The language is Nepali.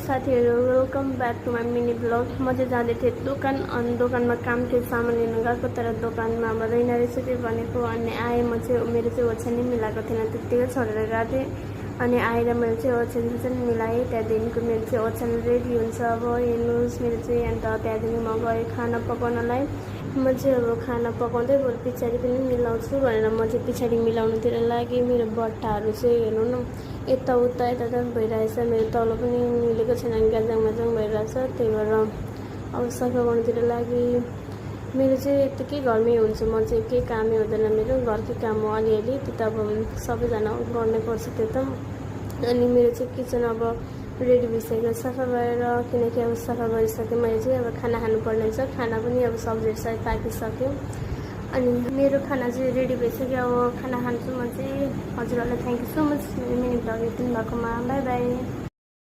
साथीहरू, welcome back to my mini blog. म चाहिँ जाँदै थिएँ दोकान, अनि दोकानमा काम थियो, सामान लिनु गएको, तर दोकानमा रहेन रहेछ त्यो भनेको। अनि आएँ, म चाहिँ मेरो चाहिँ ओछ्यान मिलाएको थिएन, त्यत्तिकै छोडेर गएको थिएँ। अनि आएर मैले चाहिँ ओछ्यान चाहिँ मिलाएँ। त्यहाँदेखिको मेरो चाहिँ ओछ्यान रेडी हुन्छ अब हेर्नुहोस् मेरो चाहिँ। अन्त त्यहाँदेखि म गएँ खाना पकाउनलाई। म चाहिँ अब खाना पकाउँदै बरु पछाडि पनि मिलाउँछु भनेर म चाहिँ पछाडि मिलाउनुतिर लागेँ। मेरो बट्टाहरू चाहिँ हेर्नु न, यताउता यताउता भइरहेछ। मेरो तल पनि मिलेको छैन, गाजाङ माजाङ भइरहेछ। त्यही भएर अब सफा गर्नुतिर लागि। मेरो चाहिँ यत्तिकै घरमै हुन्छु, म चाहिँ केही कामै हुँदैन, मेरो घरकै काम हो अलिअलि, त्यो त अब सबैजना गर्नै पर्छ त्यो त। अनि मेरो चाहिँ किचन अब रेडी भइसक्यो सफा गरेर, किनकि अब सफा गरिसकेँ मैले चाहिँ। अब खाना खानुपर्ने हुन्छ, खाना पनि अब सब्जीहरू सबै पाकिसक्यो। अनि मेरो खाना चाहिँ रेडी भइसक्यो, अब खाना खान्छु म चाहिँ। हजुरहरूलाई थ्याङ्क यू सो मच मेरो मिनी ब्लग हेरिदिनु भएकोमा। By by.